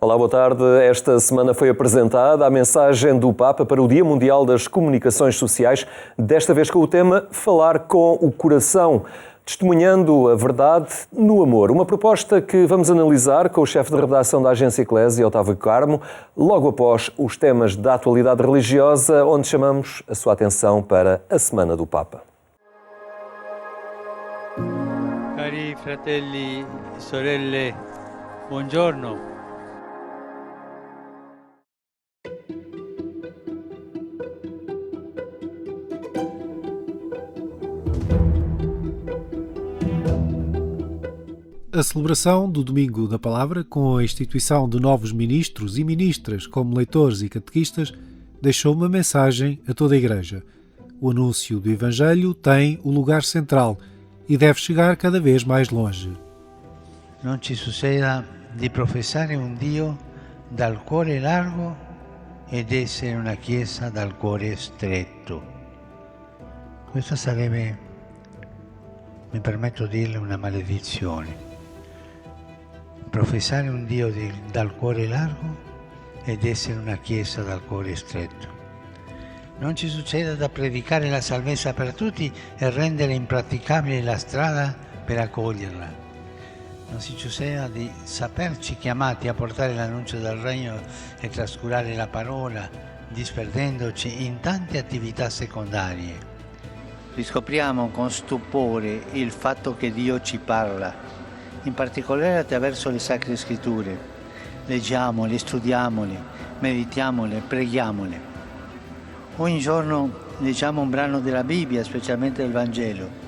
Olá, boa tarde. Esta semana foi apresentada a mensagem do Papa para o Dia Mundial das Comunicações Sociais, desta vez com o tema Falar com o Coração, testemunhando a verdade no amor. Uma proposta que vamos analisar com o chefe de redação da Agência Eclésia, Otávio Carmo, logo após os temas da atualidade religiosa, onde chamamos a sua atenção para a Semana do Papa. Cari fratelli e sorelle, buongiorno. A celebração do Domingo da Palavra, com a instituição de novos ministros e ministras como leitores e catequistas, deixou uma mensagem a toda a Igreja. O anúncio do Evangelho tem o lugar central e deve chegar cada vez mais longe. Non ci succeda di professare un Dio dal cuore largo ed essere una Chiesa dal cuore stretto. Questo sarebbe, mi permetto di dirle, una maledizione. Professare un Dio dal cuore largo ed essere una Chiesa dal cuore stretto. Non ci succeda da predicare la salvezza per tutti e rendere impraticabile la strada per accoglierla. Non ci succeda di saperci chiamati a portare l'annuncio del Regno e trascurare la parola, disperdendoci in tante attività secondarie. Riscopriamo con stupore il fatto che Dio ci parla, in particolare attraverso le Sacre Scritture. Leggiamole, studiamole, meditiamole, preghiamole. Ogni giorno leggiamo un brano della Bibbia, specialmente del Vangelo.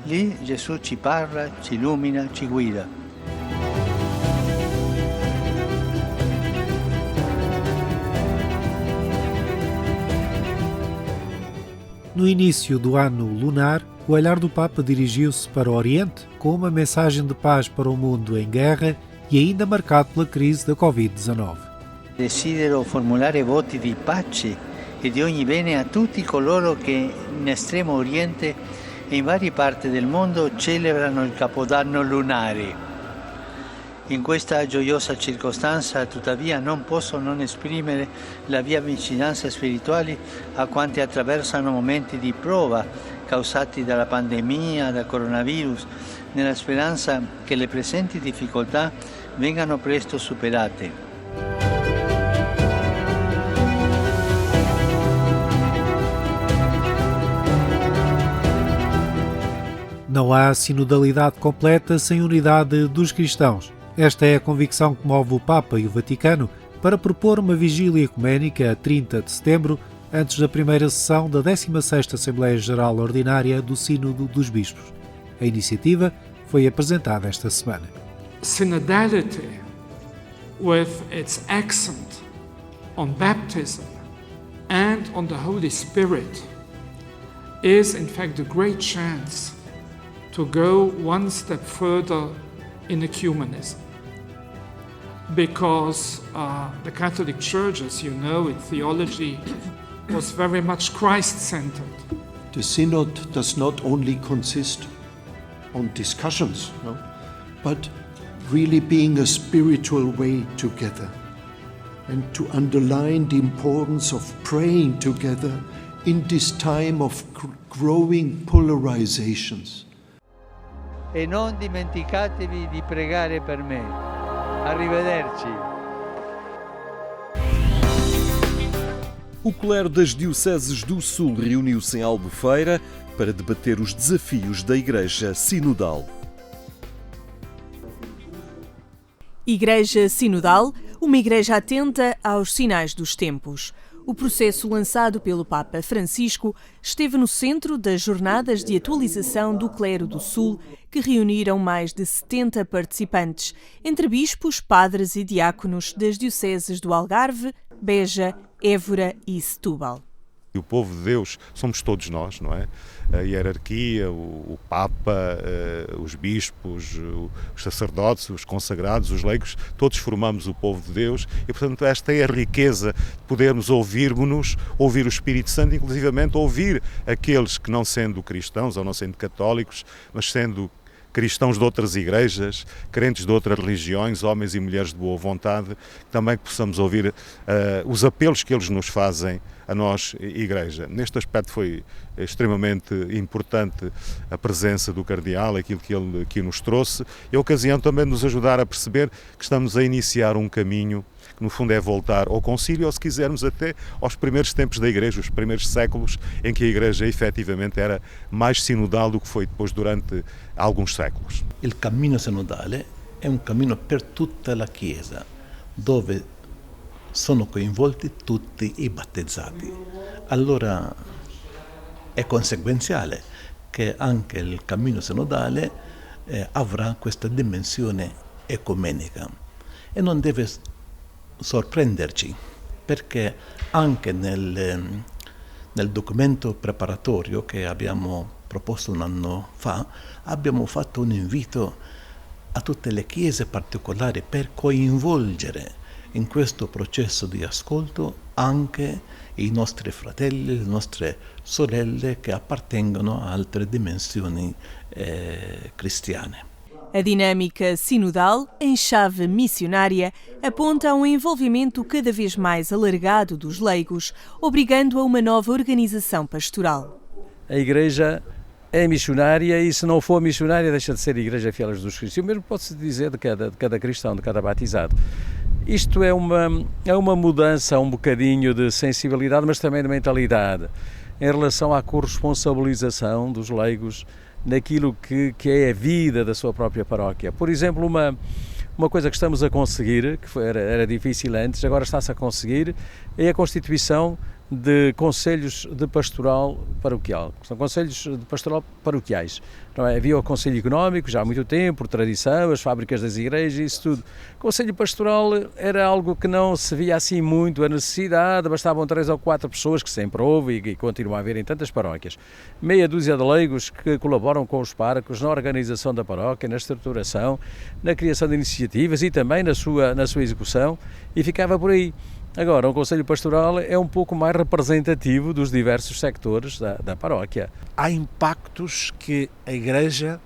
Lì Gesù ci parla, ci illumina, ci guida. No início do ano lunar, o olhar do Papa dirigiu-se para o Oriente com uma mensagem de paz para o mundo em guerra e ainda marcado pela crise da Covid-19. Desidero formulare voti di pace e di ogni bene a tutti coloro che in Estremo Oriente e in varie parti del mondo celebrano il Capodanno lunare. In questa gioiosa circostanza, tuttavia, non posso non esprimere la mia vicinanza spirituale a quanti attraversano momenti di prova causati dalla pandemia, dal coronavirus, nella speranza che le presenti difficoltà vengano presto superate. Não há sinodalidade completa sem unidade dos cristãos. Esta é a convicção que move o Papa e o Vaticano para propor uma vigília ecuménica a 30 de setembro, antes da primeira sessão da 16ª Assembleia Geral Ordinária do Sínodo dos Bispos. A iniciativa foi apresentada esta semana. Synodality, with its accent on baptism and on the Holy Spirit, is in fact a great chance to go one step further in ecumenism. Because the Catholic Church, as you know, its theology was very much Christ-centered. The Synod does not only consist on discussions, no, but really being a spiritual way together, and to underline the importance of praying together in this time of growing polarizations. E non dimenticatevi di pregare per me. Arrivederci. O clero das Dioceses do Sul reuniu-se em Albufeira para debater os desafios da Igreja Sinodal. Igreja Sinodal, uma igreja atenta aos sinais dos tempos. O processo lançado pelo Papa Francisco esteve no centro das jornadas de atualização do Clero do Sul, que reuniram mais de 70 participantes, entre bispos, padres e diáconos das dioceses do Algarve, Beja, Évora e Setúbal. O povo de Deus somos todos nós, não é? A hierarquia, o Papa, os bispos, os sacerdotes, os consagrados, os leigos, todos formamos o povo de Deus e, portanto, esta é a riqueza de podermos ouvirmos-nos, ouvir o Espírito Santo, inclusivamente ouvir aqueles que, não sendo cristãos ou não sendo católicos, mas sendo cristãos de outras igrejas, crentes de outras religiões, homens e mulheres de boa vontade, também que possamos ouvir os apelos que eles nos fazem a nós, Igreja. Neste aspecto foi extremamente importante a presença do Cardeal, aquilo que ele aqui nos trouxe, e a ocasião também de nos ajudar a perceber que estamos a iniciar um caminho que no fundo é voltar ao concílio, ou se quisermos até aos primeiros tempos da Igreja, os primeiros séculos em que a Igreja efetivamente era mais sinodal do que foi depois durante alguns séculos. Il cammino sinodale è un cammino per tutta la Chiesa, dove sono coinvolti tutti i battezzati. Allora è conseguenziale che anche il cammino sinodale avrà questa dimensione ecumenica e non deve sorprenderci, perché anche nel documento preparatorio che abbiamo proposto un anno fa abbiamo fatto un invito a tutte le chiese particolari per coinvolgere in questo processo di ascolto anche i nostri fratelli, le nostre sorelle che appartengono a altre dimensioni cristiane. A dinâmica sinodal, em chave missionária, aponta a um envolvimento cada vez mais alargado dos leigos, obrigando a uma nova organização pastoral. A Igreja é missionária e, se não for missionária, deixa de ser Igreja Fiel a Jesus Cristo. E o mesmo pode-se dizer de cada cristão, de cada batizado. Isto é uma mudança, um bocadinho de sensibilidade, mas também de mentalidade, em relação à corresponsabilização dos leigos naquilo que é a vida da sua própria paróquia. Por exemplo, uma coisa que estamos a conseguir, que era difícil antes, agora está-se a conseguir, é a constituição de conselhos de pastoral paroquial. São conselhos de pastoral paroquiais. Não é? Havia o Conselho Económico já há muito tempo, por tradição, as fábricas das igrejas, isso tudo. O Conselho Pastoral era algo que não se via assim muito a necessidade, bastavam 3 ou 4 pessoas, que sempre houve e continua a haver em tantas paróquias. Meia dúzia de leigos que colaboram com os párocos na organização da paróquia, na estruturação, na criação de iniciativas e também na sua execução, e ficava por aí. Agora, o Conselho Pastoral é um pouco mais representativo dos diversos sectores da paróquia. Há impactos que a Igreja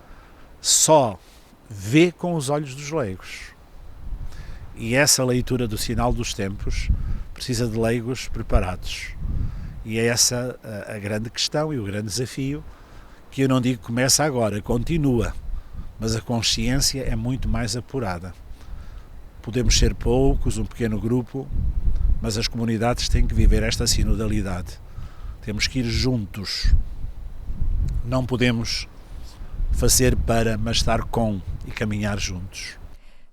só vê com os olhos dos leigos. E essa leitura do sinal dos tempos precisa de leigos preparados. E é essa a grande questão e o grande desafio, que eu não digo que começa agora, continua, mas a consciência é muito mais apurada. Podemos ser poucos, um pequeno grupo, mas as comunidades têm que viver esta sinodalidade. Temos que ir juntos. Não podemos fazer para, mas estar com e caminhar juntos.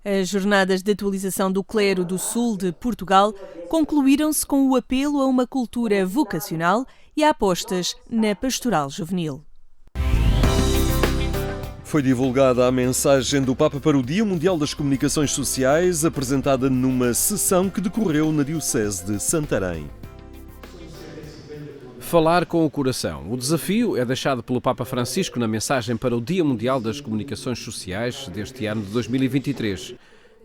As jornadas de atualização do clero do sul de Portugal concluíram-se com o apelo a uma cultura vocacional e a apostas na pastoral juvenil. Foi divulgada a mensagem do Papa para o Dia Mundial das Comunicações Sociais, apresentada numa sessão que decorreu na Diocese de Santarém. Falar com o coração. O desafio é deixado pelo Papa Francisco na mensagem para o Dia Mundial das Comunicações Sociais deste ano de 2023.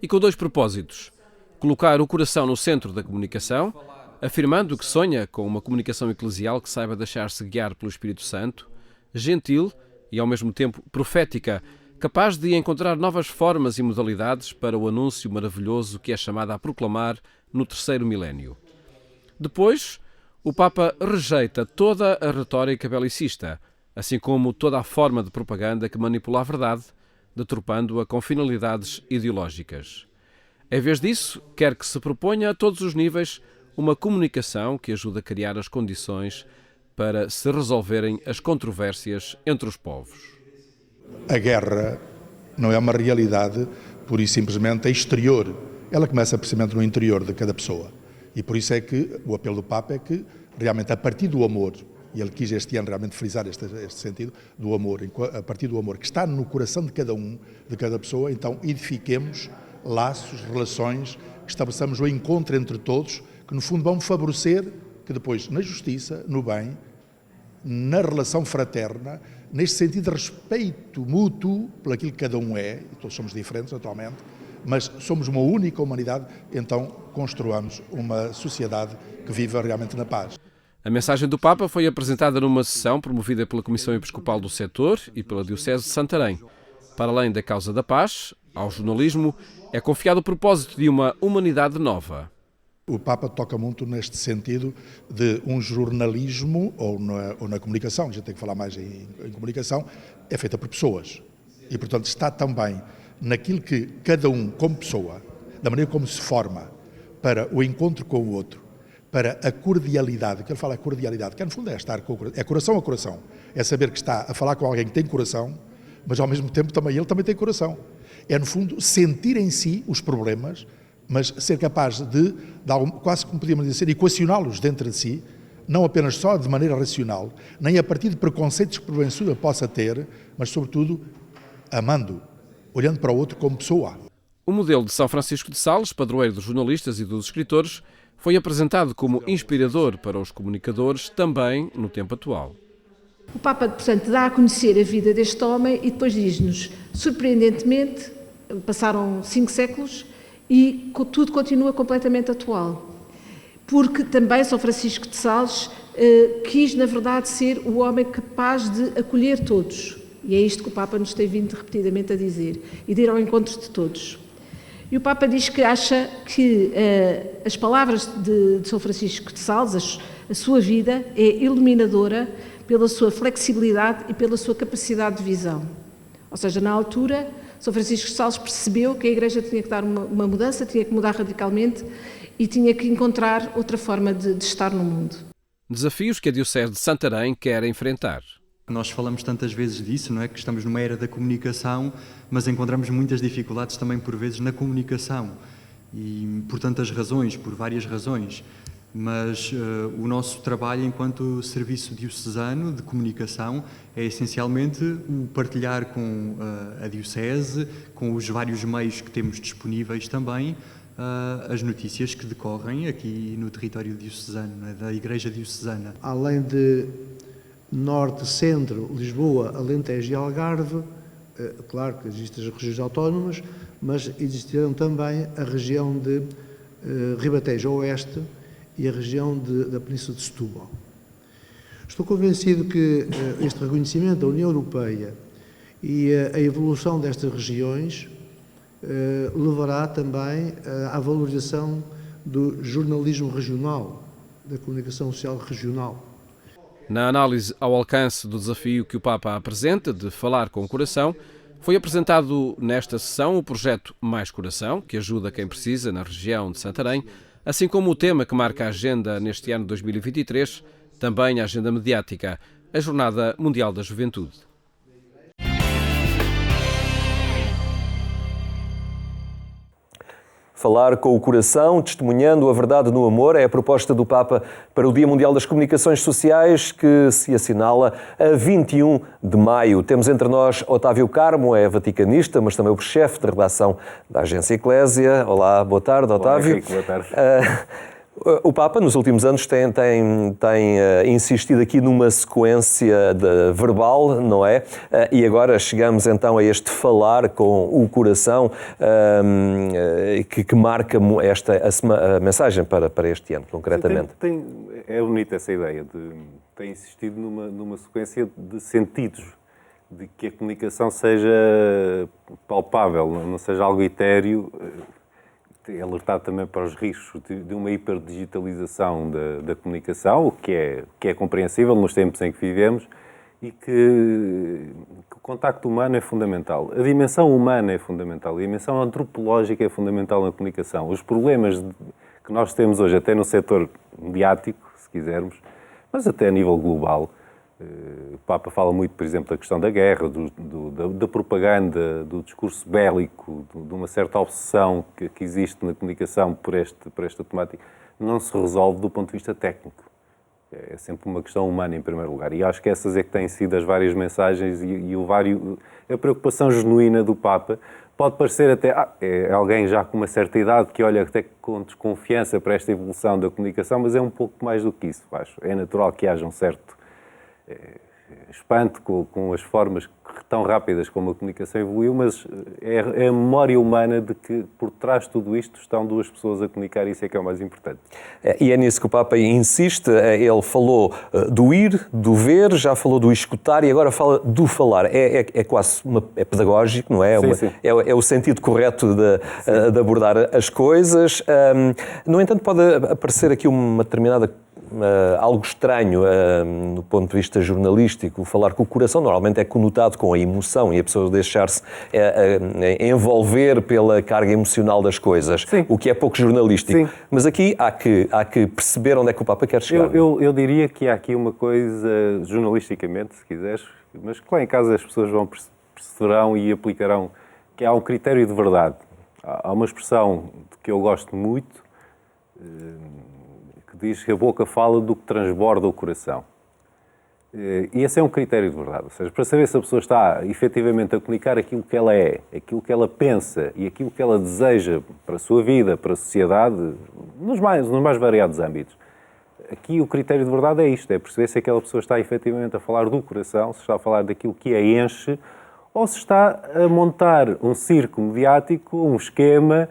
E com 2 propósitos. Colocar o coração no centro da comunicação, afirmando que sonha com uma comunicação eclesial que saiba deixar-se guiar pelo Espírito Santo, gentil e, ao mesmo tempo, profética, capaz de encontrar novas formas e modalidades para o anúncio maravilhoso que é chamado a proclamar no 3º milénio. Depois, o Papa rejeita toda a retórica belicista, assim como toda a forma de propaganda que manipula a verdade, deturpando-a com finalidades ideológicas. Em vez disso, quer que se proponha a todos os níveis uma comunicação que ajude a criar as condições para se resolverem as controvérsias entre os povos. A guerra não é uma realidade pura e simplesmente exterior. Ela começa precisamente no interior de cada pessoa. E por isso é que o apelo do Papa é que, realmente, a partir do amor, e ele quis este ano realmente frisar este sentido do amor, a partir do amor que está no coração de cada um, de cada pessoa, então edifiquemos laços, relações, que estabeleçamos o encontro entre todos, que no fundo vão favorecer que depois, na justiça, no bem, na relação fraterna, neste sentido de respeito mútuo por aquilo que cada um é, e todos somos diferentes atualmente, mas somos uma única humanidade, então construamos uma sociedade que viva realmente na paz. A mensagem do Papa foi apresentada numa sessão promovida pela Comissão Episcopal do Setor e pela Diocese de Santarém. Para além da causa da paz, ao jornalismo é confiado o propósito de uma humanidade nova. O Papa toca muito neste sentido de um jornalismo, ou na comunicação, a gente tem que falar mais em comunicação, é feita por pessoas. E, portanto, está também naquilo que cada um, como pessoa, da maneira como se forma para o encontro com o outro, para a cordialidade, que ele fala cordialidade, que no fundo é estar com o coração, é coração a coração, é saber que está a falar com alguém que tem coração, mas ao mesmo tempo também ele também tem coração. É, no fundo, sentir em si os problemas, mas ser capaz de quase como podíamos dizer, equacioná-los dentro de si, não apenas só de maneira racional, nem a partir de preconceitos que porventura possa ter, mas sobretudo amando, olhando para o outro como pessoa. O modelo de São Francisco de Sales, padroeiro dos jornalistas e dos escritores, foi apresentado como inspirador para os comunicadores também no tempo atual. O Papa, portanto, dá a conhecer a vida deste homem e depois diz-nos, surpreendentemente, passaram 5 séculos e tudo continua completamente atual. Porque também São Francisco de Sales quis, na verdade, ser o homem capaz de acolher todos. E é isto que o Papa nos tem vindo repetidamente a dizer, e de ir ao encontro de todos. E o Papa diz que acha que as palavras de São Francisco de Sales, a sua vida, é iluminadora pela sua flexibilidade e pela sua capacidade de visão. Ou seja, na altura, São Francisco de Sales percebeu que a Igreja tinha que dar uma mudança, tinha que mudar radicalmente e tinha que encontrar outra forma de estar no mundo. Desafios que a Diocese de Santarém quer enfrentar. Nós falamos tantas vezes disso, não é? Que estamos numa era da comunicação, mas encontramos muitas dificuldades também por vezes na comunicação e por tantas razões, por várias razões. Mas o nosso trabalho enquanto serviço diocesano de comunicação é essencialmente o partilhar com a Diocese, com os vários meios que temos disponíveis também, as notícias que decorrem aqui no território diocesano, não é? Da Igreja Diocesana. Além de Norte, Centro, Lisboa, Alentejo e Algarve, claro que existem as regiões autónomas, mas existirão também a região de Ribatejo Oeste e a região da Península de Setúbal. Estou convencido que este reconhecimento da União Europeia e a evolução destas regiões levará também à valorização do jornalismo regional, da comunicação social regional. Na análise ao alcance do desafio que o Papa apresenta de falar com o coração, foi apresentado nesta sessão o projeto Mais Coração, que ajuda quem precisa na região de Santarém, assim como o tema que marca a agenda neste ano de 2023, também a agenda mediática, a Jornada Mundial da Juventude. Falar com o coração, testemunhando a verdade no amor, é a proposta do Papa para o Dia Mundial das Comunicações Sociais, que se assinala a 21 de maio. Temos entre nós Otávio Carmo, é vaticanista, mas também o chefe de redação da Agência Eclésia. Olá, boa tarde, Otávio. Olá, Henrique, boa tarde. O Papa, nos últimos anos, tem insistido aqui numa sequência verbal, não é? E agora chegamos então a este falar com o coração que marca a mensagem para este ano, concretamente. É bonita essa ideia tem insistido numa sequência de sentidos, de que a comunicação seja palpável, não seja algo etéreo. Alertar também para os riscos de uma hiperdigitalização da comunicação, o que é compreensível nos tempos em que vivemos, e que o contacto humano é fundamental. A dimensão humana é fundamental, a dimensão antropológica é fundamental na comunicação. Os problemas que nós temos hoje, até no setor mediático, se quisermos, mas até a nível global, o Papa fala muito, por exemplo, da questão da guerra, da propaganda, do discurso bélico, de uma certa obsessão que existe na comunicação por esta temática, não se resolve do ponto de vista técnico. É sempre uma questão humana, em primeiro lugar. E acho que essas é que têm sido as várias mensagens e a preocupação genuína do Papa. Pode parecer até é alguém já com uma certa idade que olha até com desconfiança para esta evolução da comunicação, mas é um pouco mais do que isso, acho. É natural que haja um certo espanto com as formas tão rápidas como a comunicação evoluiu, mas é a memória humana de que por trás de tudo isto estão duas pessoas a comunicar, e isso é que é o mais importante. E é nisso que o Papa insiste. Ele falou do ir, do ver, já falou do escutar e agora fala do falar. É quase é pedagógico, não é? Sim. É o sentido correto de abordar as coisas. No entanto, pode aparecer aqui uma determinada algo estranho do ponto de vista jornalístico. Falar com o coração normalmente é conotado com a emoção e a pessoa deixar-se envolver pela carga emocional das coisas, sim, o que é pouco jornalístico. Sim. Mas aqui há que perceber onde é que o Papa quer chegar. Eu diria que há aqui uma coisa, jornalisticamente, se quiseres, mas que lá em casa as pessoas perceberão e aplicarão, que há um critério de verdade. Há uma expressão que eu gosto muito, diz que a boca fala do que transborda o coração. E esse é um critério de verdade. Ou seja, para saber se a pessoa está efetivamente a comunicar aquilo que ela é, aquilo que ela pensa e aquilo que ela deseja para a sua vida, para a sociedade, nos mais variados âmbitos. Aqui o critério de verdade é isto, é perceber se aquela pessoa está efetivamente a falar do coração, se está a falar daquilo que a enche, ou se está a montar um circo mediático, um esquema,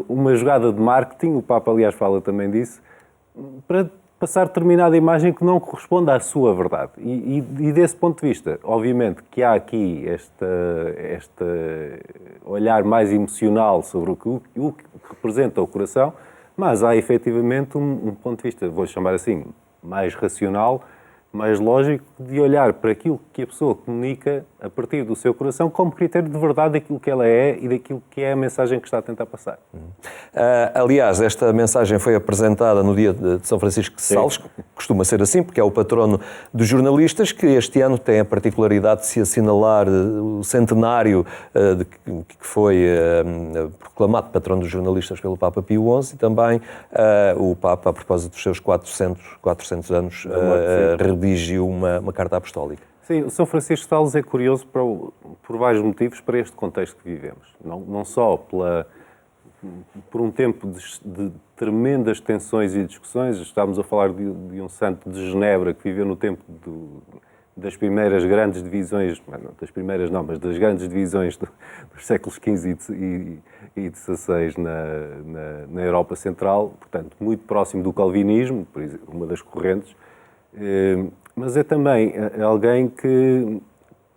uma jogada de marketing, o Papa aliás fala também disso, para passar determinada imagem que não corresponde à sua verdade. E desse ponto de vista, obviamente que há aqui este olhar mais emocional sobre o que representa o coração, mas há efetivamente um ponto de vista, vou chamar assim, mais racional, mais lógico, de olhar para aquilo que a pessoa comunica a partir do seu coração como critério de verdade daquilo que ela é e daquilo que é a mensagem que está a tentar passar. Aliás, esta mensagem foi apresentada no dia de São Francisco de Sales, costuma ser assim, porque é o patrono dos jornalistas, que este ano tem a particularidade de se assinalar o centenário que foi proclamado patrono dos jornalistas pelo Papa Pio XI, e também o Papa, a propósito dos seus 400 anos, redigiu uma carta apostólica. Sim, o São Francisco de Sales é curioso por vários motivos para este contexto que vivemos. Não só por um tempo de tremendas tensões e discussões. Estávamos a falar de um santo de Genebra que viveu no tempo das primeiras grandes divisões, das primeiras não, mas das grandes divisões dos séculos XV e XVI na Europa Central, portanto, muito próximo do calvinismo, por exemplo, uma das correntes. Mas é também alguém que,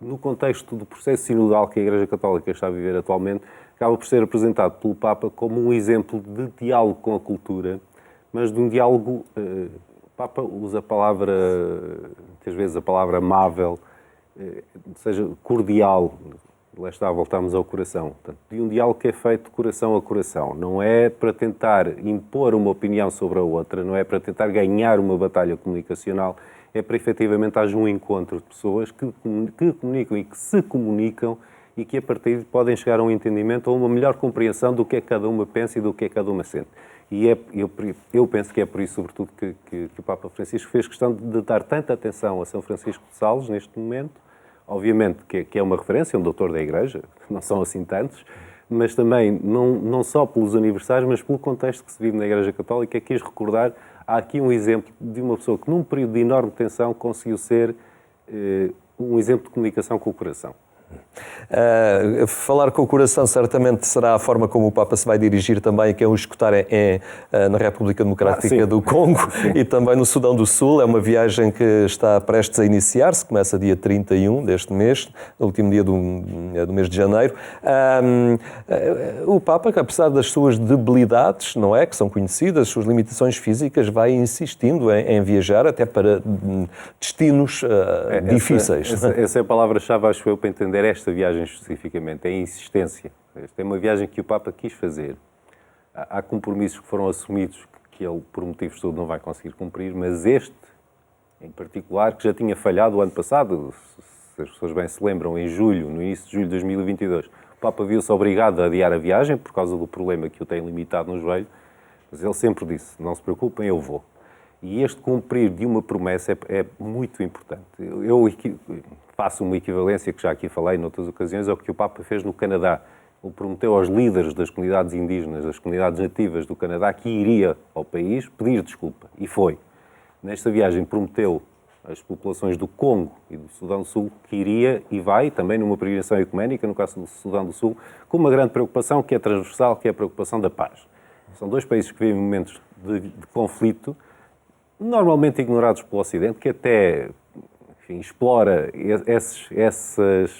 no contexto do processo sinodal que a Igreja Católica está a viver atualmente, acaba por ser apresentado pelo Papa como um exemplo de diálogo com a cultura, mas de um diálogo... O Papa usa a palavra, muitas vezes a palavra amável, ou seja, cordial. Lá está, voltamos ao coração. Portanto, de um diálogo que é feito de coração a coração. Não é para tentar impor uma opinião sobre a outra, não é para tentar ganhar uma batalha comunicacional, é para efetivamente haja um encontro de pessoas que comunicam e que se comunicam e que a partir podem chegar a um entendimento ou uma melhor compreensão do que é que cada uma pensa e do que é que cada uma sente. E eu penso que é por isso, sobretudo, que o Papa Francisco fez questão de dar tanta atenção a São Francisco de Sales neste momento. Obviamente que é uma referência, um doutor da Igreja, não são assim tantos, mas também não só pelos aniversários, mas pelo contexto que se vive na Igreja Católica, quis recordar, há aqui um exemplo de uma pessoa que num período de enorme tensão conseguiu ser um exemplo de comunicação com o coração. Falar com o coração certamente será a forma como o Papa se vai dirigir também, que é o escutar na República Democrática do Congo e também no Sudão do Sul. É uma viagem que está prestes a iniciar-se, começa dia 31 deste mês, no último dia do mês de janeiro. O Papa, que apesar das suas debilidades, não é, que são conhecidas, as suas limitações físicas, vai insistindo em viajar até para destinos difíceis. Essa é a palavra-chave, acho eu, para entender esta viagem especificamente, é a insistência. Esta é uma viagem que o Papa quis fazer. Há compromissos que foram assumidos que ele, por motivos de saúde, não vai conseguir cumprir, mas este, em particular, que já tinha falhado o ano passado, se as pessoas bem se lembram, em julho, no início de julho de 2022, o Papa viu-se obrigado a adiar a viagem por causa do problema que o tem limitado no joelho, mas ele sempre disse, não se preocupem, eu vou. E este cumprir de uma promessa é muito importante. Eu faço uma equivalência, que já aqui falei noutras ocasiões, ao que o Papa fez no Canadá. Ele prometeu aos líderes das comunidades indígenas, das comunidades nativas do Canadá, que iria ao país pedir desculpa. E foi. Nesta viagem prometeu as populações do Congo e do Sudão do Sul, que iria e vai também numa peregrinação ecuménica, no caso do Sudão do Sul, com uma grande preocupação que é transversal, que é a preocupação da paz. São dois países que vivem momentos de conflito, normalmente ignorados pelo Ocidente, que até explora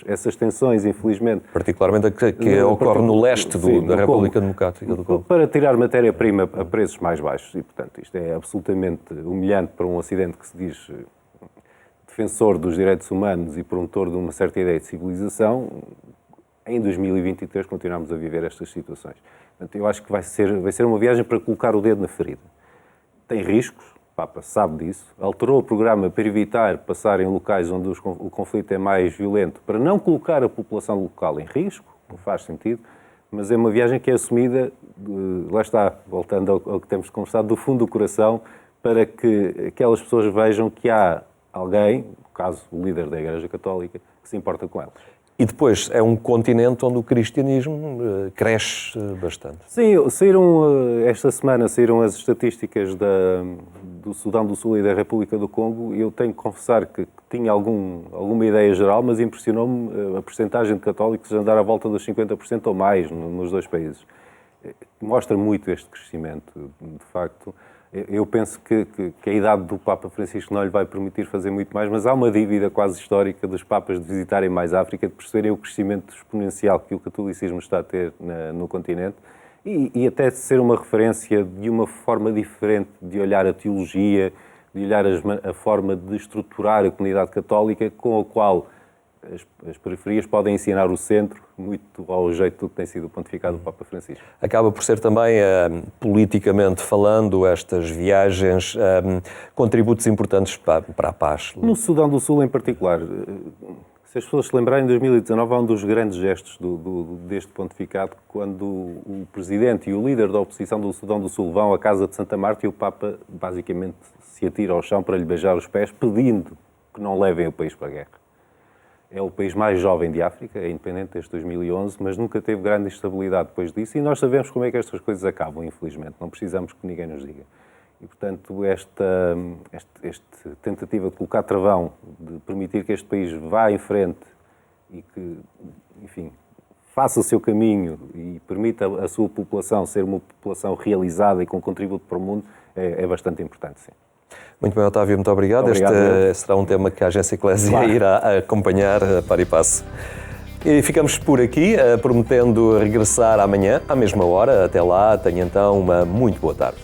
essas tensões, infelizmente. Particularmente a que ocorre no leste da República Democrática do Congo. Para tirar matéria-prima a preços mais baixos. E, portanto, isto é absolutamente humilhante para um Ocidente que se diz defensor dos direitos humanos e promotor de uma certa ideia de civilização. Em 2023 continuamos a viver estas situações. Portanto, eu acho que vai ser uma viagem para colocar o dedo na ferida. Tem riscos, o Papa sabe disso, alterou o programa para evitar passar em locais onde o conflito é mais violento, para não colocar a população local em risco, não faz sentido, mas é uma viagem que é assumida, lá está, voltando ao que temos conversado, do fundo do coração, para que aquelas pessoas vejam que há alguém, no caso o líder da Igreja Católica, que se importa com elas. E depois é um continente onde o cristianismo cresce bastante. Sim, esta semana saíram as estatísticas do Sudão do Sul e da República do Congo e eu tenho que confessar que tinha alguma ideia geral, mas impressionou-me a percentagem de católicos andar à volta dos 50% ou mais nos dois países. Mostra muito este crescimento, de facto. Eu penso que a idade do Papa Francisco não lhe vai permitir fazer muito mais, mas há uma dívida quase histórica dos Papas de visitarem mais África, de perceberem o crescimento exponencial que o catolicismo está a ter no continente e até de ser uma referência de uma forma diferente de olhar a teologia, de olhar a forma de estruturar a comunidade católica, com a qual as periferias podem ensinar o centro, muito ao jeito do que tem sido o pontificado do Papa Francisco. Acaba por ser também, politicamente falando, estas viagens, contributos importantes para a paz. No Sudão do Sul, em particular, se as pessoas se lembrarem, em 2019 há um dos grandes gestos deste pontificado, quando o presidente e o líder da oposição do Sudão do Sul vão à casa de Santa Marta e o Papa basicamente se atira ao chão para lhe beijar os pés, pedindo que não levem o país para a guerra. É o país mais jovem de África, é independente desde 2011, mas nunca teve grande instabilidade depois disso e nós sabemos como é que estas coisas acabam, infelizmente. Não precisamos que ninguém nos diga. E, portanto, esta tentativa de colocar travão, de permitir que este país vá em frente e que, enfim, faça o seu caminho e permita a sua população ser uma população realizada e com contributo para o mundo, é bastante importante, sim. Muito bem, Otávio, muito obrigado. Este será um tema que a Agência Eclésia irá acompanhar para e passo. E ficamos por aqui, prometendo regressar amanhã, à mesma hora. Até lá, tenha então uma muito boa tarde.